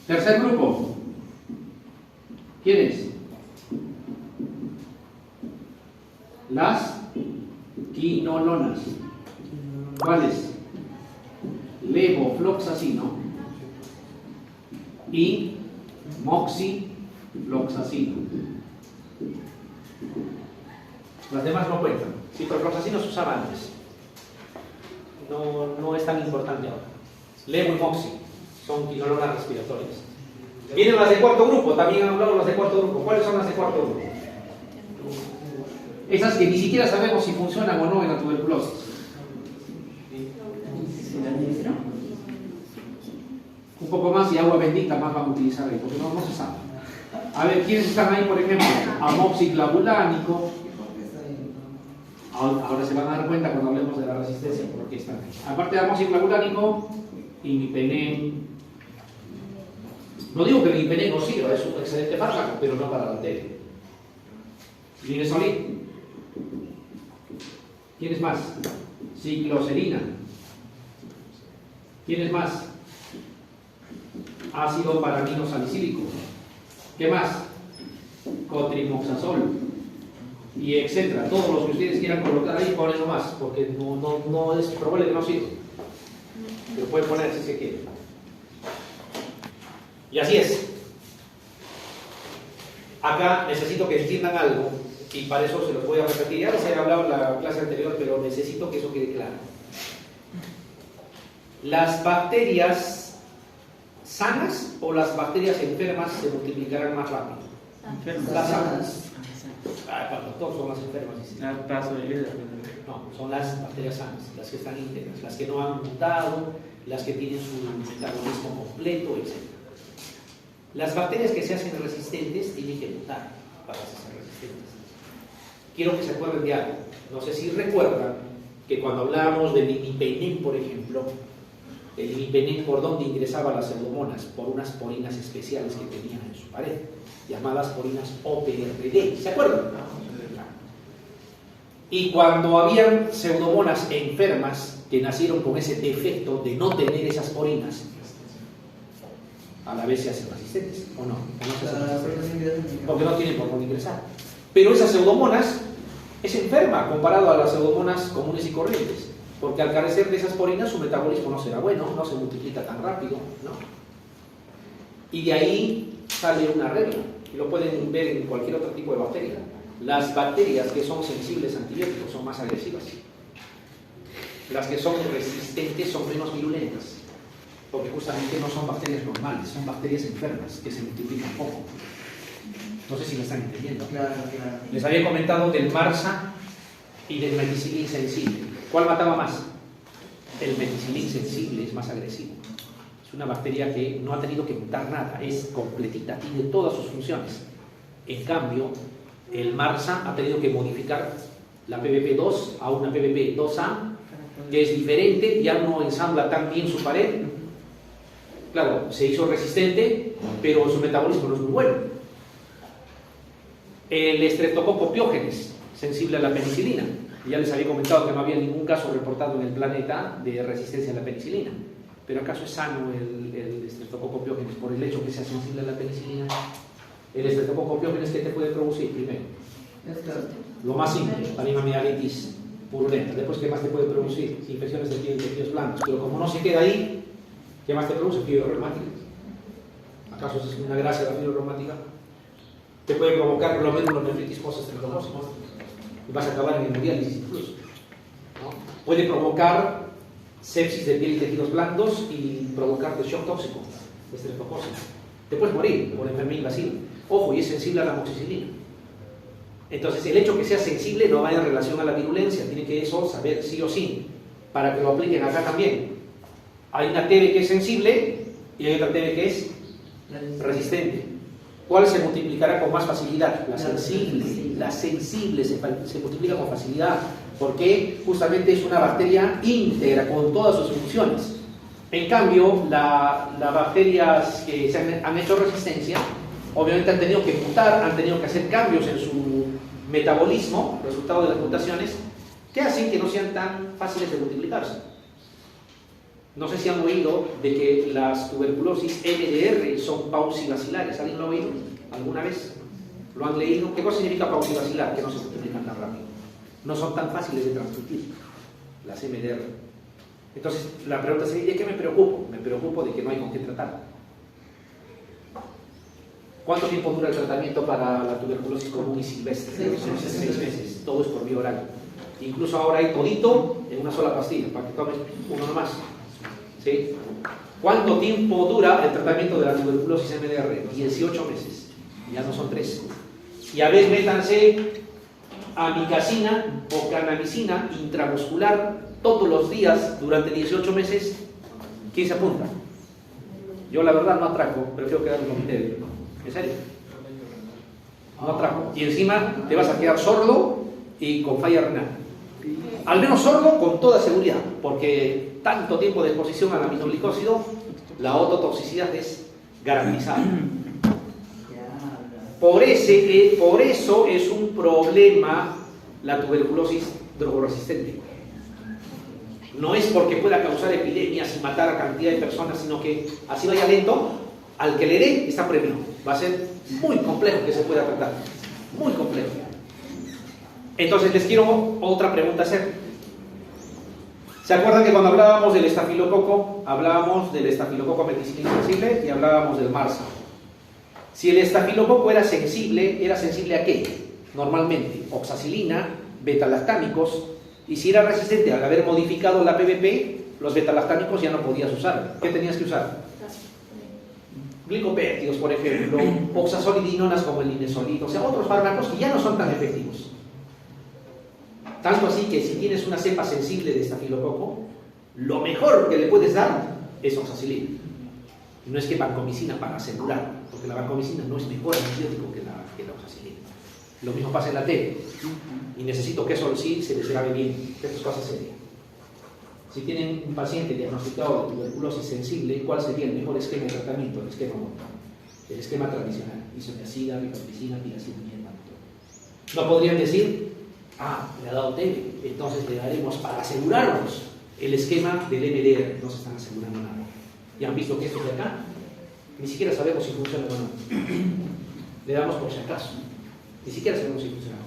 Tercer grupo. ¿Quiénes? Las quinolonas. ¿Cuáles? Levofloxacino y moxifloxacino. Las demás no cuentan. Ciprofloxacino se usaba antes. No es tan importante ahora. Levo y moxi son quinolonas respiratorias. Vienen las de cuarto grupo, también han hablado las de cuarto grupo. ¿Cuáles son las de cuarto grupo? Esas que ni siquiera sabemos si funcionan o no en la tuberculosis. Un poco más y agua bendita más van a utilizar ahí, porque no se sabe. A ver, ¿quiénes están ahí, por ejemplo? Amoxiclavulánico. Ahora se van a dar cuenta cuando hablemos de la resistencia por qué están ahí. Aparte de amoxiclavulánico, imipenem. No digo que el imipenem no sirva, es un excelente fármaco, pero no para la bacteria. Linezolid. ¿Quién es más? Cicloserina. ¿Quién es más? Ácido paraminosalicílico. ¿Qué más? Cotrimoxazol. Y etcétera. Todos los que ustedes quieran colocar ahí, ponenlo más, porque no es probable que no sirva. Lo pueden poner si se quiere. Y así es. Acá necesito que entiendan algo, y para eso se los voy a repetir. Ya les he hablado en la clase anterior, pero necesito que eso quede claro. Las bacterias sanas o las bacterias enfermas se multiplicarán más rápido. Las sanas. Todos son las enfermas. No, son las bacterias sanas, las que están íntegras, las que no han mutado, las que tienen su metabolismo completo, etc. Las bacterias que se hacen resistentes tienen que mutar para Quiero que se acuerden de algo. No sé si recuerdan que cuando hablábamos del imipenem, por ejemplo, el imipenem por donde ingresaba las pseudomonas, por unas porinas especiales que tenían en su pared, llamadas porinas OPRD. ¿Se acuerdan? Y cuando habían pseudomonas enfermas que nacieron con ese defecto de no tener esas porinas, a la vez se hacen resistentes, ¿o no? ¿O no se hacen resistentes? Porque no tienen por dónde ingresar. Pero esas pseudomonas es enferma comparado a las pseudomonas comunes y corrientes, porque al carecer de esas porinas su metabolismo no será bueno, no se multiplica tan rápido, ¿no? Y de ahí sale una regla, y lo pueden ver en cualquier otro tipo de bacteria. Las bacterias que son sensibles a antibióticos son más agresivas. Las que son resistentes son menos virulentas, porque justamente no son bacterias normales, son bacterias enfermas que se multiplican poco. No sé si me están entendiendo. Claro, claro. Les había comentado del MRSA y del meticilín sensible. ¿Cuál mataba más? El meticilín sensible es más agresivo. Es una bacteria que no ha tenido que mutar nada, es completita, tiene todas sus funciones. En cambio, el MRSA ha tenido que modificar la PBP2 a una PBP2A, que es diferente, ya no ensambla tan bien su pared. Claro, se hizo resistente, pero su metabolismo no es muy bueno. El Streptococcus pyogenes, sensible a la penicilina. Ya les había comentado que no había ningún caso reportado en el planeta de resistencia a la penicilina. Pero ¿acaso es sano el Streptococcus pyogenes por el hecho que sea sensible a la penicilina? El Streptococcus pyogenes, ¿qué te puede producir primero? Lo más simple, palinamigdalitis purulenta. Después, ¿qué más te puede producir? Infecciones de piel y tejidos blandos. Pero como no se queda ahí, ¿qué más te produce? Fiebre reumática. ¿Acaso es una gracia la fiebre reumática? Te puede provocar glomerulonefritis postestreptocócica y vas a acabar en hemodiálisis incluso, ¿no? Puede provocar sepsis de piel y tejidos blandos y provocarte shock tóxico, estreptocócico. Te puedes morir por enfermedad invasiva. Ojo, y es sensible a la amoxicilina. Entonces, el hecho que sea sensible no va en relación a la virulencia, tiene que eso saber sí o sí, para que lo apliquen acá también. Hay una TB que es sensible y hay otra TB que es resistente. ¿Cuál se multiplicará con más facilidad? La sensible. La sensible se multiplica con facilidad porque justamente es una bacteria íntegra con todas sus funciones. En cambio, las bacterias que han hecho resistencia, obviamente han tenido que mutar, han tenido que hacer cambios en su metabolismo, resultado de las mutaciones, que hacen que no sean tan fáciles de multiplicarse. No sé si han oído de que las tuberculosis MDR son paucibacilares. ¿Alguien lo ha oído alguna vez? ¿Lo han leído? ¿Qué cosa significa paucibacilar? Que no se multiplican tan rápido. No son tan fáciles de transmitir las MDR. Entonces, la pregunta sería, ¿de qué me preocupo? Me preocupo de que no hay con qué tratar. ¿Cuánto tiempo dura el tratamiento para la tuberculosis común y silvestre? 6 meses. Todo es por vía oral. Incluso ahora hay todito en una sola pastilla, para que tomes uno nomás. ¿Sí? ¿Cuánto tiempo dura el tratamiento de la tuberculosis MDR? 18 meses. Ya no son 3. Y a ver, métanse amicacina o canamicina intramuscular todos los días durante 18 meses. ¿Quién se apunta? Yo la verdad no atraco, prefiero quedarme con mi débil. ¿En serio? No atraco. Y encima te vas a quedar sordo y con falla renal. Al menos sordo con toda seguridad, porque tanto tiempo de exposición al aminoglicósido, la ototoxicidad es garantizada. Por eso es un problema la tuberculosis drogoresistente. No es porque pueda causar epidemias y matar a cantidad de personas, sino que así vaya lento, al que le dé está premiado. Va a ser muy complejo que se pueda tratar. Muy complejo. Entonces les quiero otra pregunta hacer. ¿Se acuerdan que cuando hablábamos del estafilococo, hablábamos del estafilococo meticilina sensible y hablábamos del MRSA? Si el estafilococo era sensible ¿a qué? Normalmente, oxacilina, betalactámicos, y si era resistente al haber modificado la PBP, los betalactámicos ya no podías usar. ¿Qué tenías que usar? Glicopéptidos, por ejemplo, oxazolidinonas como el linezolid, o sea, otros fármacos que ya no son tan efectivos. Tanto así que si tienes una cepa sensible de estafilococo, lo mejor que le puedes dar es oxacilina. No es que vancomicina para asegurar, porque la vancomicina no es mejor antibiótico que la oxacilina. Lo mismo pasa en la T. Y necesito que eso sí se les grabe bien. Esto es cosa seria. Si tienen un paciente diagnosticado de tuberculosis sensible, ¿cuál sería el mejor esquema de tratamiento? El esquema monotón. El esquema tradicional. Isoniazida, rifampicina, tiracina y mannitol. No podrían decir, le ha dado TB, entonces le daremos para asegurarnos el esquema del MDR. No se están asegurando nada. Ya han visto que esto de acá, ni siquiera sabemos si funciona o no. Le damos por si acaso. Ni siquiera sabemos si funciona.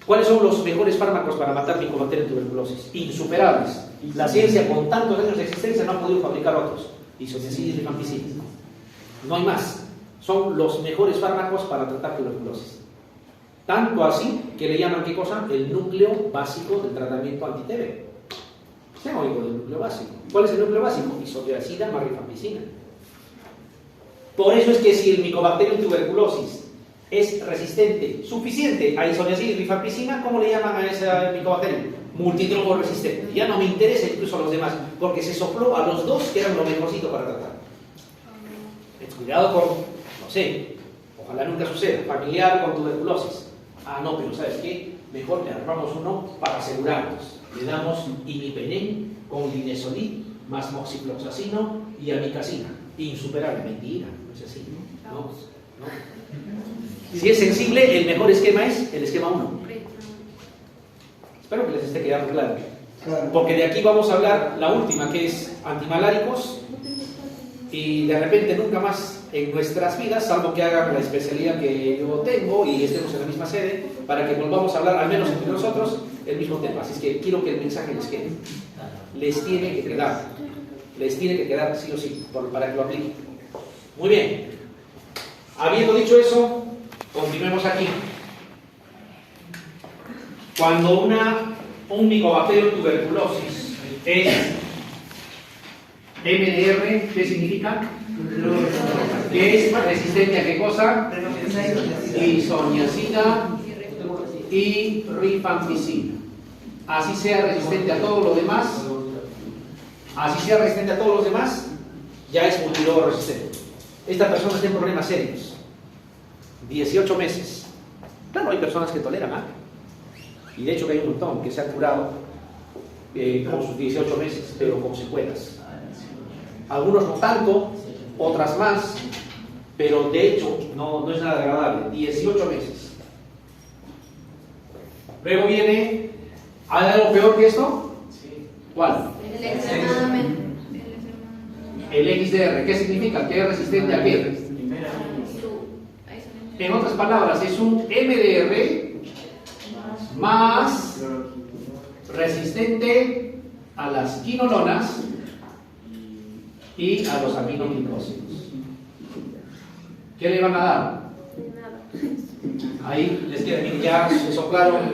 ¿Cuáles son los mejores fármacos para matar Mycobacterium tuberculosis? Insuperables. La ciencia con tantos años de existencia no ha podido fabricar otros. Isoniazida y rifampicina. No hay más. Son los mejores fármacos para tratar tuberculosis. Tanto así que le llaman, ¿qué cosa? El núcleo básico del tratamiento anti-TB. ¿Se han oído del núcleo básico? ¿Cuál es el núcleo básico? Isoniazida más rifampicina. Por eso es que si el Mycobacterium tuberculosis es resistente, suficiente a isoniazida y rifampicina, ¿cómo le llaman a ese Mycobacterium? Multidrogo resistente. Ya no me interesa incluso a los demás, porque se sopló a los dos que eran lo mejorcito para tratar. Cuidado con, no sé, ojalá nunca suceda, familiar con tuberculosis. No, pero ¿sabes qué? Mejor le armamos uno para asegurarnos. Le damos imipenem con linezolid más moxifloxacino y amikacina. Insuperable. Mentira, no es así. No. Si es sensible, el mejor esquema es el esquema 1. Espero que les esté quedando claro. Porque de aquí vamos a hablar la última, que es antimaláricos, y de repente nunca más en nuestras vidas, salvo que hagan la especialidad que yo tengo y estemos en la misma sede, para que volvamos a hablar, al menos entre nosotros, el mismo tema. Así es que quiero que el mensaje les quede. Les tiene que quedar. Les tiene que quedar sí o sí, para que lo apliquen. Muy bien. Habiendo dicho eso, continuemos aquí. Cuando un Mycobacterium tuberculosis es MDR, ¿qué significa? Que es resistente a ¿qué cosa? Isoniazida y rifampicina. Así sea resistente a todo lo demás, ya es multidrogo resistente. Esta persona está en problemas serios. 18 meses. Claro, hay personas que toleran, y de hecho que hay un montón que se han curado con sus 18 meses, pero con secuelas. Algunos no tanto, otras más, pero de hecho no es nada agradable. 18 meses. Luego viene, ¿hay algo peor que esto? ¿Cuál? El XDR. ¿Qué significa? ¿Que es resistente a qué? En otras palabras, es un MDR más resistente a las quinolonas y a los aminoglicósidos. ¿Qué le van a dar? Ahí les queda, miren, ya se soplaron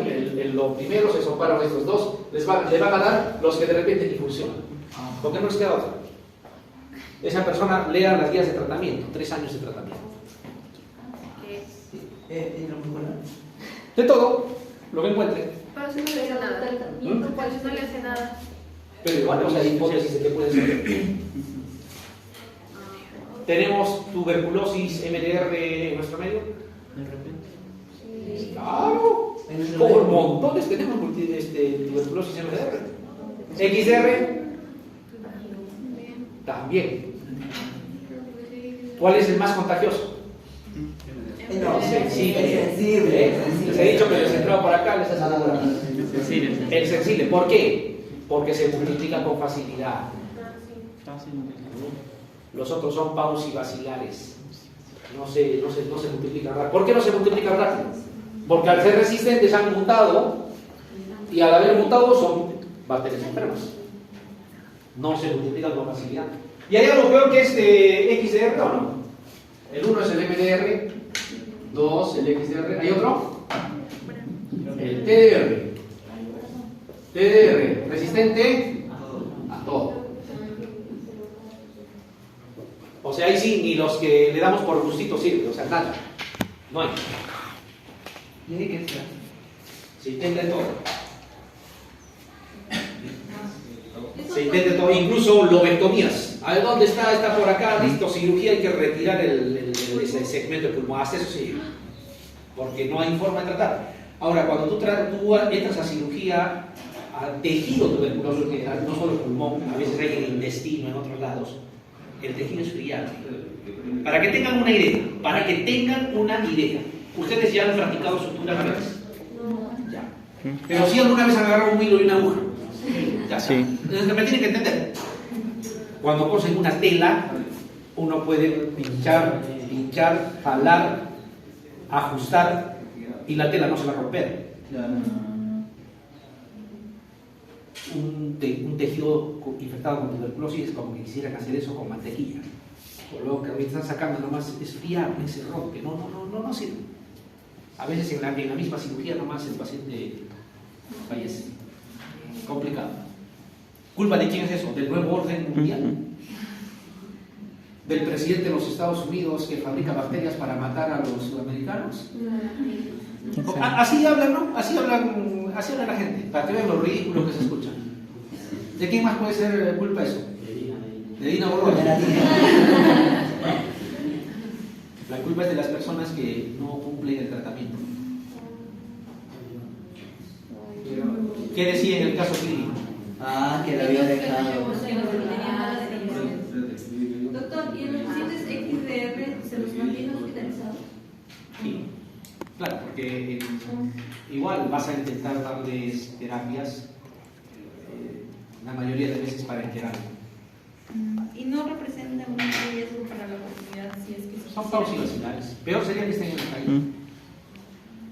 lo primero, se soplaron estos dos, le van a dar los que de repente ni funcionan. ¿Por qué no les queda otro? Esa persona lea las guías de tratamiento, 3 años de tratamiento. De todo, lo que encuentre. Pero si no le hace nada. Pero si no le hace nada. Pero igual, hay hipótesis de que puede ser. ¿Tenemos tuberculosis MDR en nuestro medio? Sí. Claro. Por montones tenemos tuberculosis MDR. XDR también. ¿Cuál es el más contagioso? Sensible. Les he dicho que les he entrado por acá, les he salido por acá. El sensible. ¿Por qué? Porque se multiplica con facilidad. Los otros son paucibacilares. No se multiplican rápido. ¿Por qué no se multiplican rápido? Porque al ser resistentes han mutado, y al haber mutado son bacterias enfermas. No se multiplican con facilidad. ¿Y hay algo peor que este XDR o no? El 1 es el MDR, 2 el XDR. ¿Hay otro? El TDR. TDR, resistente a todo. O sea, ahí sí, ni los que le damos por gustito sirven, o sea, nada. No hay. Tiene que ser. Se intenta todo. Se intenta todo, incluso lobectomías. A ver, ¿dónde está? Está por acá, listo, cirugía, hay que retirar ese segmento del pulmón. Hasta eso sí. porque no hay forma de tratar. Ahora, cuando tú entras a cirugía, a tejido tuberculoso, que no solo el pulmón, a veces hay en el intestino, en otros lados, el tejido es brillante. Para que tengan una idea, ¿ustedes ya han practicado sutura alguna vez? Ya. Pero si alguna vez han agarrado un hilo y una aguja. Ya está. Sí. Entonces, me tienen que entender. Cuando cosen una tela, uno puede pinchar, jalar, ajustar y la tela no se va a romper. Un tejido infectado con tuberculosis es como que quisieran hacer eso con mantequilla. O luego que ahorita están sacando nomás es friable, se rompe, no sirve. A veces en la misma cirugía nomás el paciente fallece. Complicado. ¿Culpa de quién es eso? ¿Del nuevo orden mundial? ¿Del presidente de los Estados Unidos que fabrica bacterias para matar a los sudamericanos? Así hablan, ¿no? Así hablan la gente, para que vean lo ridículo que se escucha. ¿De quién más puede ser culpa eso? De Dina Boluarte. La culpa es de las personas que no cumplen el tratamiento. ¿Qué decía en el caso clínico? Que la había dejado. Doctor, ¿y en los pacientes XDR se los mantiene hospitalizados? Sí, claro, porque igual vas a intentar darles terapias la mayoría de veces para enterarlo. ¿Y no representa un riesgo para la comunidad si es que Son pausas vacinales. Peor sería que estén en la calle.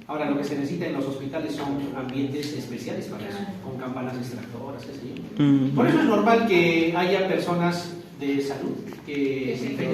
Ahora, lo que se necesita en los hospitales son ambientes especiales para eso, con campanas extractoras, qué sé yo. Por eso es normal que haya personas de salud que se infecten